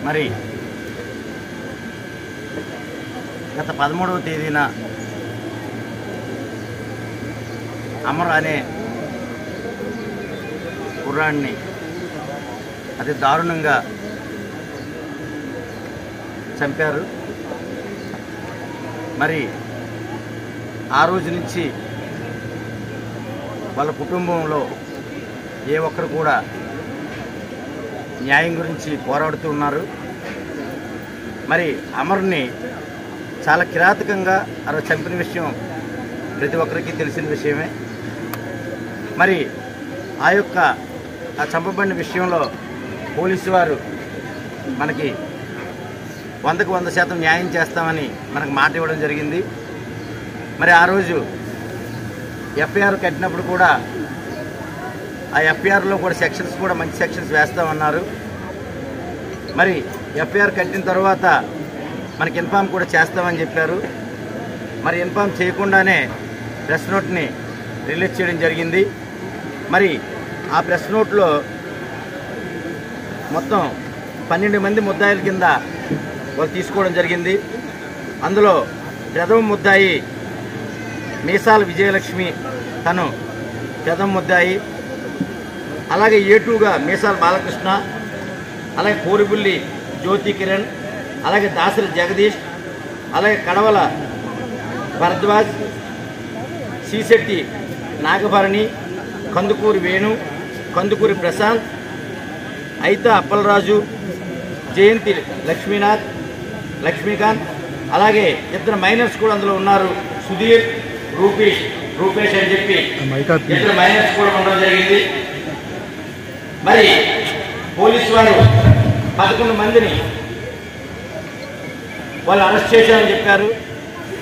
మరి గత 13వ తేదీన అమర్ అనే కుర్రాడిని అతి దారుణంగా చంపారు. మరి ఆ రోజు నుంచి వాళ్ళ కుటుంబంలో ఏ ఒక్కరు కూడా న్యాయం గురించి పోరాడుతూ ఉన్నారు. మరి అమర్ని చాలా కిరాతకంగా అలా చంపిన విషయం ప్రతి ఒక్కరికి తెలిసిన విషయమే. మరి ఆ చంపబడిన విషయంలో పోలీసు వారు మనకి 100కు 100% న్యాయం చేస్తామని మనకు మాట ఇవ్వడం జరిగింది. మరి ఆ రోజు ఎఫ్ఐఆర్ కట్టినప్పుడు కూడా ఆ ఎఫ్ఐఆర్లో కూడా సెక్షన్స్ కూడా మంచి సెక్షన్స్ వేస్తామన్నారు. మరి ఎఫ్ఐఆర్ కట్టిన తర్వాత మనకి ఇన్ఫామ్ కూడా చేస్తామని చెప్పారు. మరి ఇన్ఫామ్ చేయకుండానే ప్రెస్ నోట్ని రిలీజ్ చేయడం జరిగింది. మరి ఆ ప్రెస్ నోట్లో మొత్తం 12 మంది ముద్దాయిల కింద వాళ్ళు తీసుకోవడం జరిగింది. అందులో ప్రథమ ముద్దాయి మీసాల విజయలక్ష్మి, తను ప్రథమ ముద్దాయి. అలాగే ఏటూగా మీసాల బాలకృష్ణ, అలాగే కోరిబుల్లి జ్యోతి కిరణ్, అలాగే దాసరి జగదీష్, అలాగే కడవల భరద్వాజ్, సీశెట్టి నాగభరణి, కందుకూరి వేణు, కందుకూరి ప్రశాంత్, అయితా అప్పలరాజు, జయంతి లక్ష్మీకాంత్, అలాగే 2 మైనర్స్ కూడా అందులో ఉన్నారు. సుధీర్, రూపేష్ అని చెప్పి 2 మైనర్స్ కూడా ఉండడం జరిగింది. మరి పోలీసు వారు 11 మందిని వాళ్ళు అరెస్ట్ చేశారని చెప్పారు.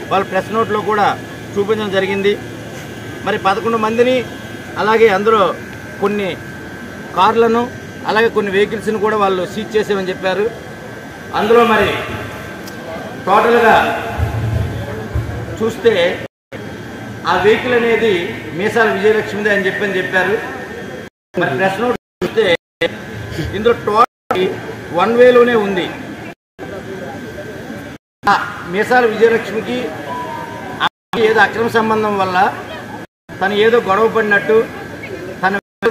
వాళ్ళు ప్రెస్ నోట్లో కూడా చూపించడం జరిగింది. మరి 11 మందిని, అలాగే అందులో కొన్ని కార్లను, అలాగే కొన్ని వెహికల్స్ని కూడా వాళ్ళు సీజ్ చేసామని చెప్పారు. అందులో మరి టోటల్గా చూస్తే ఆ వెహికల్ అనేది మీసాల విజయలక్ష్మిదే అని చెప్పారు. మరి ప్రెస్ నోట్ చూస్తే ఇందులో టోటల్ 1 వేలోనే ఉంది. మీసాల విజయలక్ష్మికి ఏదో అక్రమ సంబంధం వల్ల తను ఏదో గొడవ పడినట్టు,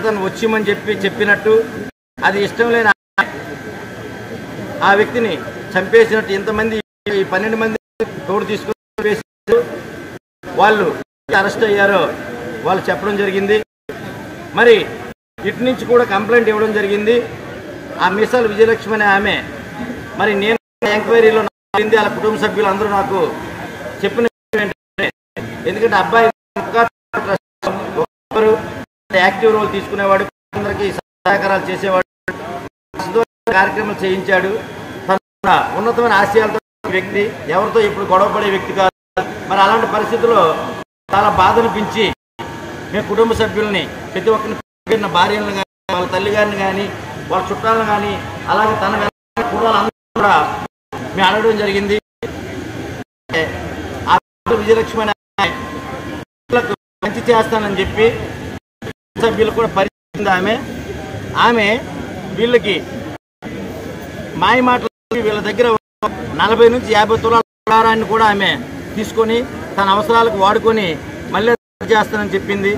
తను వచ్చిమని చెప్పినట్టు, అది ఇష్టం లేని ఆ వ్యక్తిని చంపేసినట్టు ఇంతమంది 12 మంది తోడు తీసుకుని వాళ్ళు అరెస్ట్ అయ్యారో వాళ్ళు చెప్పడం జరిగింది. మరి ఇటు నుంచి కూడా కంప్లైంట్ ఇవ్వడం జరిగింది. ఆ మీసాల విజయలక్ష్మి అనే ఆమె, మరి నేను ఎంక్వైరీలో వాళ్ళ కుటుంబ సభ్యులు అందరూ నాకు చెప్పిన ఏంటంటే, ఎందుకంటే అబ్బాయి ఒకరు యాక్టివ్ రోల్ తీసుకునేవాడు, అందరికీ సహకారాలు చేసేవాడు, కార్యక్రమాలు చేయించాడు. తన ఉన్నతమైన ఆశయాలతో వ్యక్తి, ఎవరితో ఇప్పుడు గొడవపడే వ్యక్తి కాదు. మరి అలాంటి పరిస్థితుల్లో చాలా బాధ అనిపించి మేము కుటుంబ సభ్యుల్ని ప్రతి ఒక్కరిని, భార్యలను కానీ, వాళ్ళ తల్లి గారిని కానీ, వాళ్ళ చుట్టాలను కానీ, అలాగే తన కుటుంబాలందరూ కూడా మేము అడగడం జరిగింది. ఆ విజయలక్ష్మి మంచి చేస్తానని చెప్పి సభ్యులు కూడా పరిస్థితి ఆమె వీళ్ళకి మాయ మాటలు, వీళ్ళ దగ్గర 40 నుంచి 50 తులాల బంగారాన్ని కూడా ఆమె తీసుకొని తన అవసరాలకు వాడుకొని మళ్ళీ చేస్తానని చెప్పింది.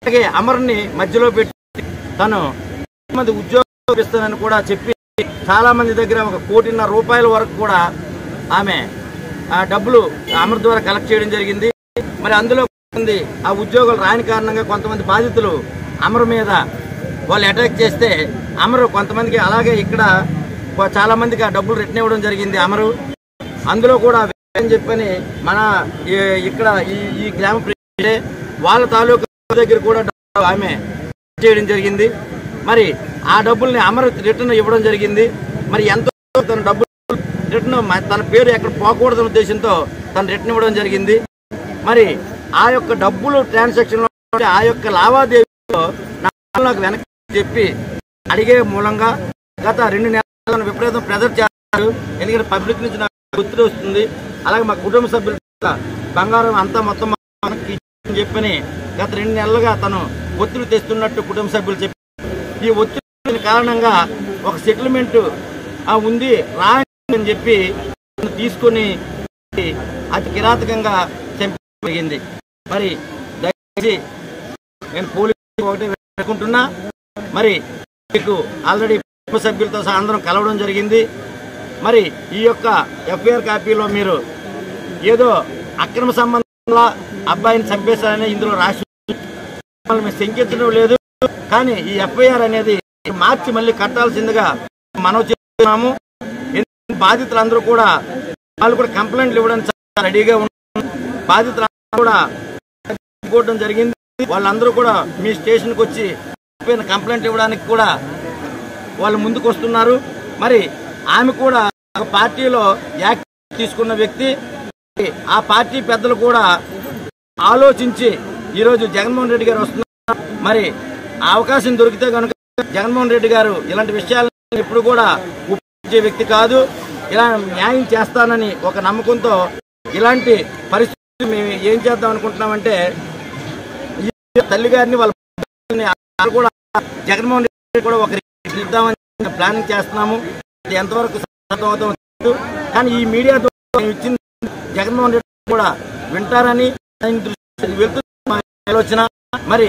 అలాగే అమర్ని మధ్యలో పెట్టి తను మంది ఉద్యోగం ఇస్తానని కూడా చెప్పి చాలా మంది దగ్గర 1.5 కోటి రూపాయల వరకు కూడా ఆమె డబ్బులు అమర్ ద్వారా కలెక్ట్ చేయడం జరిగింది. మరి అందులో ఆ ఉద్యోగాలు రాని కారణంగా కొంతమంది బాధితులు అమర్ మీద వాళ్ళు అటాక్ చేస్తే అమరు కొంతమందికి, అలాగే ఇక్కడ చాలా మందికి ఆ డబ్బులు రిటర్న్ ఇవ్వడం జరిగింది అమరు. అందులో కూడా అని చెప్పని మన ఇక్కడ ఈ గ్రామ ప్రజలే వాళ్ళ తాలూకా దగ్గర కూడా ఆమె చేయడం జరిగింది. మరి ఆ డబ్బుల్ని అమర్ రిటర్న్ ఇవ్వడం జరిగింది. మరి ఎంతో తన డబ్బులు రిటర్న్, తన పేరు ఎక్కడ పోకూడదన్న ఉద్దేశంతో తను రిటర్న్ ఇవ్వడం జరిగింది. మరి ఆ యొక్క డబ్బులు ట్రాన్సాక్షన్ ఆ యొక్క లావాదేవీలో నాకు వెనక్కి చెప్పి అడిగే మూలంగా గత 2 నెలల విపరీతం ప్రెజర్ చేస్తారు. ఎందుకంటే పబ్లిక్ నుంచి నాకు గుర్తు వస్తుంది, అలాగే మా కుటుంబ సభ్యులు బంగారం అంతా మొత్తం మనకి చెప్పని గత 2 నెలలుగా తను ఒత్తిడి తెస్తున్నట్టు కుటుంబ సభ్యులు చెప్పి, ఈ ఒత్తిడి కారణంగా ఒక సెటిల్మెంట్ ఉంది రాని చెప్పి తీసుకుని అతి కిరాతకంగా చంపింది. మరి దయచేసి నేను పోలీసు ఒకటి వేడుకుంటున్నా, మరి మీకు ఆల్రెడీ సభ్యులతో అందరం కలవడం జరిగింది. మరి ఈ యొక్క ఎఫ్ఐఆర్ కాపీలో మీరు ఏదో అక్రమ సంబంధంలో అబ్బాయిని చంపేశారని ఇందులో రాసి మేము శంకించడం లేదు. కానీ ఈ ఎఫ్ఐఆర్ అనేది మార్చి మళ్ళీ కట్టాల్సిందిగా మనం చేస్తున్నాము. బాధితులందరూ కూడా వాళ్ళు కూడా కంప్లైంట్లు ఇవ్వడానికి రెడీగా ఉన్నారు. బాధితులందరూ కూడా కోవడం జరిగింది. వాళ్ళందరూ కూడా మీ స్టేషన్కి వచ్చి కంప్లైంట్ ఇవ్వడానికి కూడా వాళ్ళు ముందుకు వస్తున్నారు. మరి ఆమె కూడా ఒక పార్టీలో యాక్టివ్ తీసుకున్న వ్యక్తి. ఆ పార్టీ పెద్దలు కూడా ఆలోచించి ఈరోజు జగన్మోహన్ రెడ్డి గారు వస్తున్నారు. మరి ఆ అవకాశం దొరికితే కనుక జగన్మోహన్ రెడ్డి గారు ఇలాంటి విషయాలను ఎప్పుడు కూడా ఉపయోగించే వ్యక్తి కాదు. ఇలా న్యాయం చేస్తానని ఒక నమ్మకంతో ఇలాంటి పరిస్థితి మేము ఏం చేద్దాం అనుకుంటున్నామంటే తల్లి గారిని వాళ్ళ కూడా జగన్మోహన్ రెడ్డి కూడా ఒకరికి ఇద్దామని ప్లానింగ్ చేస్తున్నాము. ఎంతవరకు అవుతుంది కానీ ఈ మీడియా ద్వారా ఇచ్చిన జగన్మోహన్ రెడ్డి కూడా వింటారని వెళ్తున్న ఆలోచన. మరి